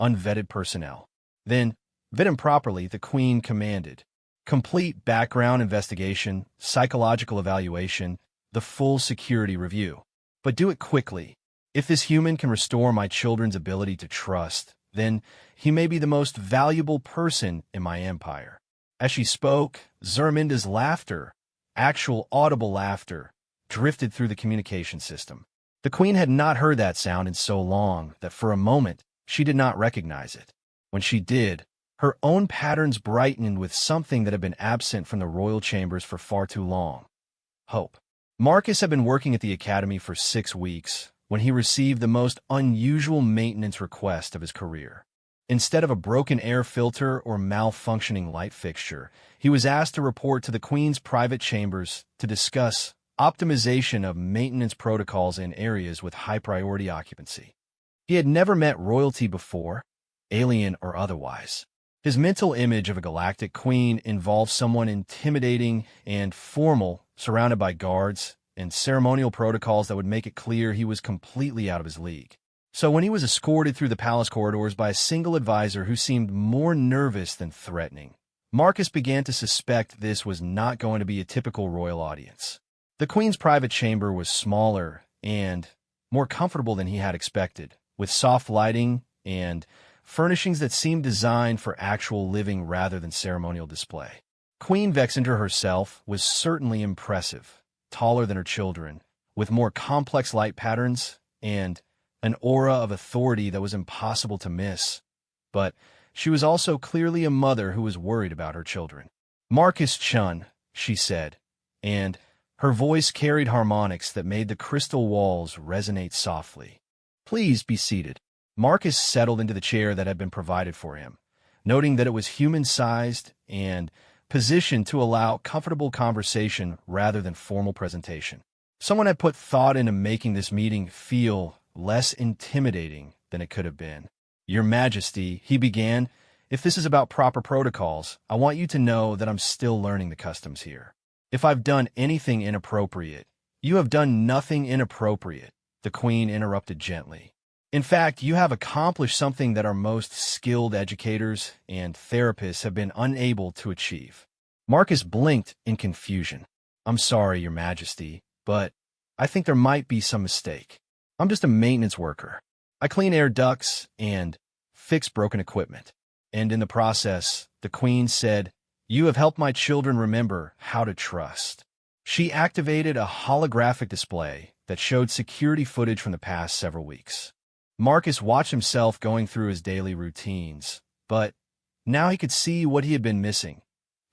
unvetted personnel. Then, vet him properly, the Queen commanded. Complete background investigation, psychological evaluation, the full security review. But do it quickly. If this human can restore my children's ability to trust, then he may be the most valuable person in my empire." As she spoke, Zaraminda's laughter, actual audible laughter, drifted through the communication system. The queen had not heard that sound in so long that for a moment she did not recognize it. When she did, her own patterns brightened with something that had been absent from the royal chambers for far too long: hope. Marcus had been working at the academy for 6 weeks when he received the most unusual maintenance request of his career. Instead of a broken air filter or malfunctioning light fixture, he was asked to report to the Queen's private chambers to discuss optimization of maintenance protocols in areas with high priority occupancy. He had never met royalty before, alien or otherwise. His mental image of a galactic queen involved someone intimidating and formal, surrounded by guards and ceremonial protocols that would make it clear he was completely out of his league. So when he was escorted through the palace corridors by a single advisor who seemed more nervous than threatening, Marcus began to suspect this was not going to be a typical royal audience. The queen's private chamber was smaller and more comfortable than he had expected, with soft lighting and furnishings that seemed designed for actual living rather than ceremonial display. Queen Vexander herself was certainly impressive, taller than her children, with more complex light patterns and an aura of authority that was impossible to miss. But she was also clearly a mother who was worried about her children. "Marcus Chun," she said, and her voice carried harmonics that made the crystal walls resonate softly. "Please be seated." Marcus settled into the chair that had been provided for him, noting that it was human-sized and positioned to allow comfortable conversation rather than formal presentation. Someone had put thought into making this meeting feel less intimidating than it could have been. "Your Majesty," he began, "if this is about proper protocols, I want you to know that I'm still learning the customs here. If I've done anything inappropriate—" "You have done nothing inappropriate," the Queen interrupted gently. "In fact, you have accomplished something that our most skilled educators and therapists have been unable to achieve." Marcus blinked in confusion. "I'm sorry, Your Majesty, but I think there might be some mistake. I'm just a maintenance worker. I clean air ducts and fix broken equipment." And in the process, the Queen said, "You have helped my children remember how to trust." She activated a holographic display that showed security footage from the past several weeks. Marcus watched himself going through his daily routines, but now he could see what he had been missing.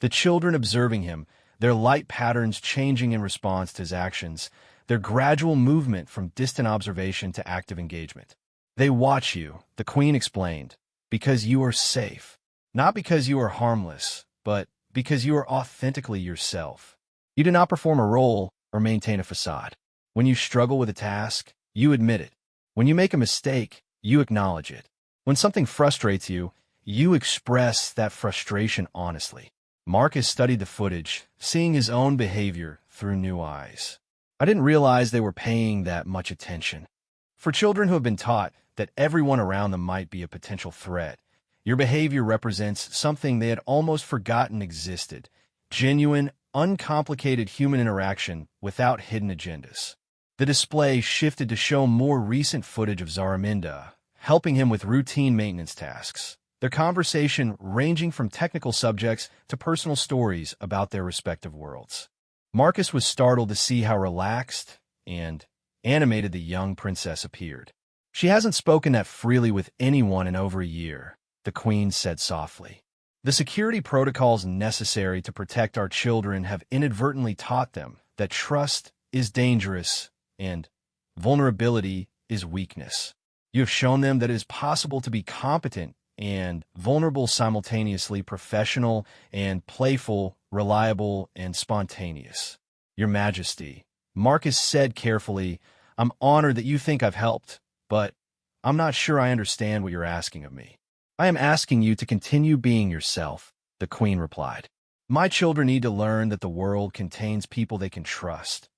The children observing him, their light patterns changing in response to his actions, their gradual movement from distant observation to active engagement. "They watch you," the Queen explained, "because you are safe. Not because you are harmless, but because you are authentically yourself. You do not perform a role or maintain a facade. When you struggle with a task, you admit it. When you make a mistake, you acknowledge it. When something frustrates you, you express that frustration honestly." Marcus studied the footage, seeing his own behavior through new eyes. "I didn't realize they were paying that much attention." For children who have been taught that everyone around them might be a potential threat, your behavior represents something they had almost forgotten existed: genuine, uncomplicated human interaction without hidden agendas. The display shifted to show more recent footage of Zaraminda, helping him with routine maintenance tasks, their conversation ranging from technical subjects to personal stories about their respective worlds. Marcus was startled to see how relaxed and animated the young princess appeared. "She hasn't spoken that freely with anyone in over a year," the Queen said softly. "The security protocols necessary to protect our children have inadvertently taught them that trust is dangerous and vulnerability is weakness. You have shown them that it is possible to be competent and vulnerable simultaneously, professional and playful, reliable and spontaneous." "Your Majesty," Marcus said carefully, "I'm honored that you think I've helped, but I'm not sure I understand what you're asking of me." "I am asking you to continue being yourself," the Queen replied. "My children need to learn that the world contains people they can trust.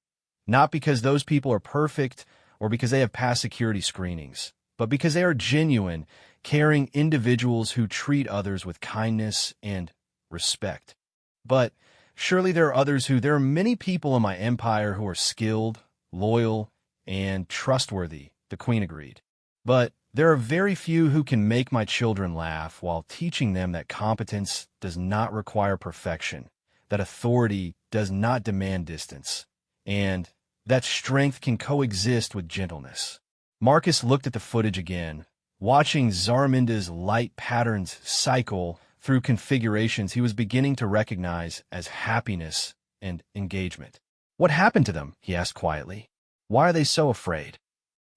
Not because those people are perfect or because they have passed security screenings, but because they are genuine, caring individuals who treat others with kindness and respect. But surely there are many people in my empire who are skilled, loyal, and trustworthy," the Queen agreed. "But There are very few who can make my children laugh while teaching them that competence does not require perfection, that authority does not demand distance, and that strength can coexist with gentleness. Marcus looked at the footage again, watching Zaraminda's light patterns cycle through configurations he was beginning to recognize as happiness and engagement. "What happened to them?" he asked quietly. "Why are they so afraid?"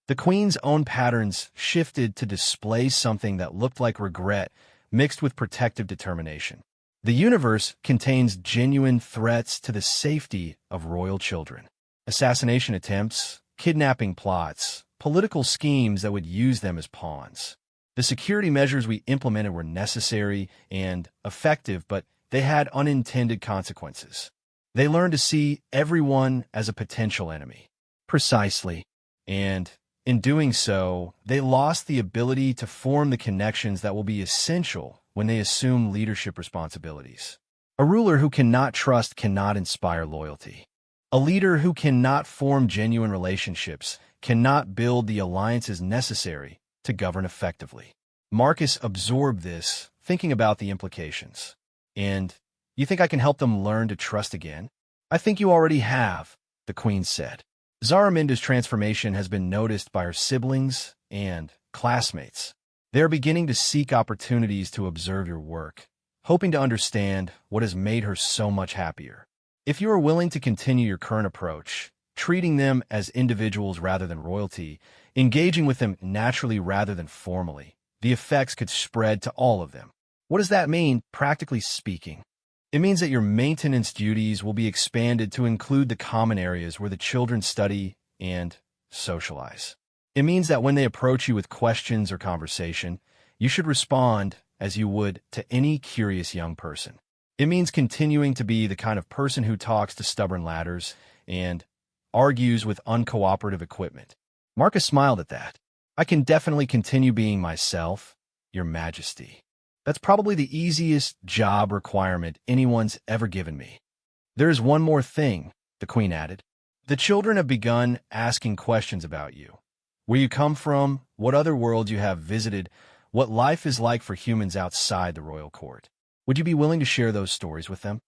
The Queen's own patterns shifted to display something that looked like regret mixed with protective determination. The universe contains genuine threats to the safety of royal children. Assassination attempts, kidnapping plots, political schemes that would use them as pawns. The security measures we implemented were necessary and effective, but they had unintended consequences. They learned to see everyone as a potential enemy. Precisely. And in doing so, they lost the ability to form the connections that will be essential when they assume leadership responsibilities. A ruler who cannot trust cannot inspire loyalty. A leader who cannot form genuine relationships cannot build the alliances necessary to govern effectively. Marcus absorbed this, thinking about the implications. "And you think I can help them learn to trust again?" "I think you already have," the Queen said. Zaraminda's transformation has been noticed by her siblings and classmates. They are beginning to seek opportunities to observe your work, hoping to understand what has made her so much happier. If you are willing to continue your current approach, treating them as individuals rather than royalty, engaging with them naturally rather than formally, the effects could spread to all of them. What does that mean, practically speaking? It means that your maintenance duties will be expanded to include the common areas where the children study and socialize. It means that when they approach you with questions or conversation, you should respond as you would to any curious young person. It means continuing to be the kind of person who talks to stubborn ladders and argues with uncooperative equipment. Marcus smiled at that. "I can definitely continue being myself, Your Majesty. That's probably the easiest job requirement anyone's ever given me." "There is one more thing," the Queen added. "The children have begun asking questions about you. Where you come from, what other worlds you have visited, what life is like for humans outside the royal court. Would you be willing to share those stories with them?"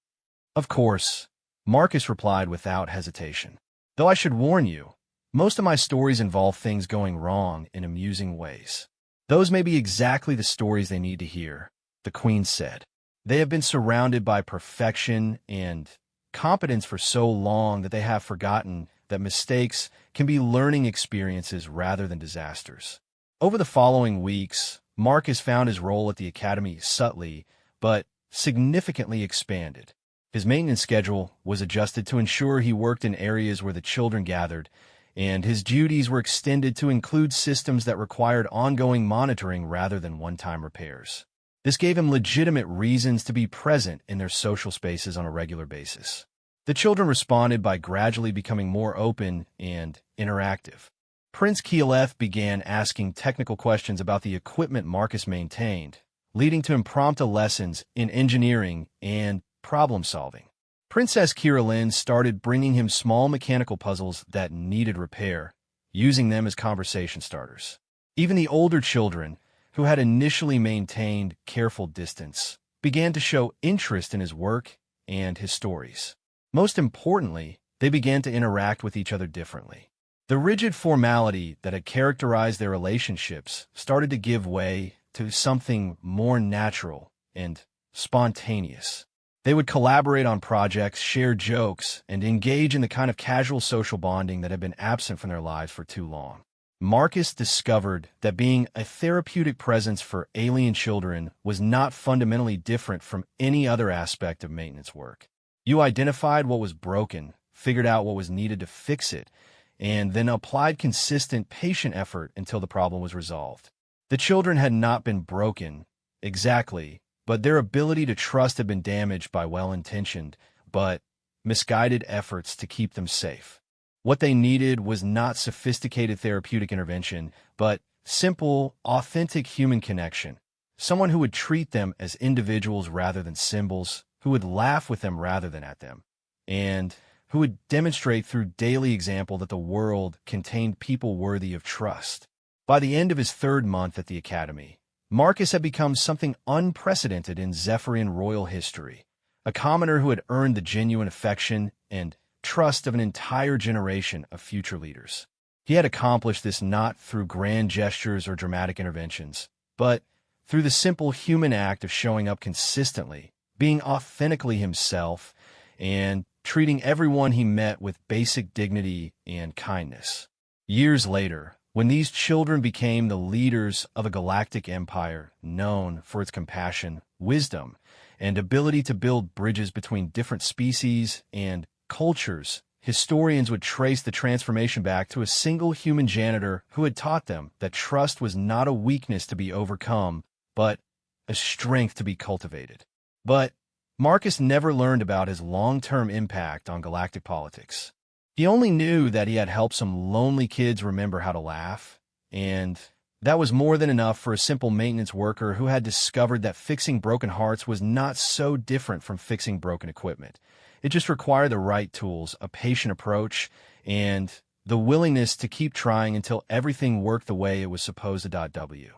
"Of course," Marcus replied without hesitation. "Though I should warn you, most of my stories involve things going wrong in amusing ways." "Those may be exactly the stories they need to hear," the Queen said. "They have been surrounded by perfection and competence for so long that they have forgotten that mistakes can be learning experiences rather than disasters." Over the following weeks, Marcus found his role at the Academy subtly but significantly expanded. His maintenance schedule was adjusted to ensure he worked in areas where the children gathered, and his duties were extended to include systems that required ongoing monitoring rather than one-time repairs. This gave him legitimate reasons to be present in their social spaces on a regular basis. The children responded by gradually becoming more open and interactive. Prince Keyleth began asking technical questions about the equipment Marcus maintained, leading to impromptu lessons in engineering and problem-solving. Princess Kiralyn started bringing him small mechanical puzzles that needed repair, using them as conversation starters. Even the older children, who had initially maintained careful distance, began to show interest in his work and his stories. Most importantly, they began to interact with each other differently. The rigid formality that had characterized their relationships started to give way to something more natural and spontaneous. They would collaborate on projects, share jokes, and engage in the kind of casual social bonding that had been absent from their lives for too long. Marcus discovered that being a therapeutic presence for alien children was not fundamentally different from any other aspect of maintenance work. You identified what was broken, figured out what was needed to fix it, and then applied consistent, patient effort until the problem was resolved. The children had not been broken, exactly, but their ability to trust had been damaged by well-intentioned, but misguided efforts to keep them safe. What they needed was not sophisticated therapeutic intervention, but simple, authentic human connection. Someone who would treat them as individuals rather than symbols, who would laugh with them rather than at them, and who would demonstrate through daily example that the world contained people worthy of trust. By the end of his third month at the academy, Marcus had become something unprecedented in Zephyrian royal history, a commoner who had earned the genuine affection and trust of an entire generation of future leaders. He had accomplished this not through grand gestures or dramatic interventions, but through the simple human act of showing up consistently, being authentically himself, and treating everyone he met with basic dignity and kindness. Years later, when these children became the leaders of a galactic empire known for its compassion, wisdom, and ability to build bridges between different species and cultures, historians would trace the transformation back to a single human janitor who had taught them that trust was not a weakness to be overcome, but a strength to be cultivated. But Marcus never learned about his long-term impact on galactic politics. He only knew that he had helped some lonely kids remember how to laugh, and that was more than enough for a simple maintenance worker who had discovered that fixing broken hearts was not so different from fixing broken equipment. It just required the right tools, a patient approach, and the willingness to keep trying until everything worked the way it was supposed to.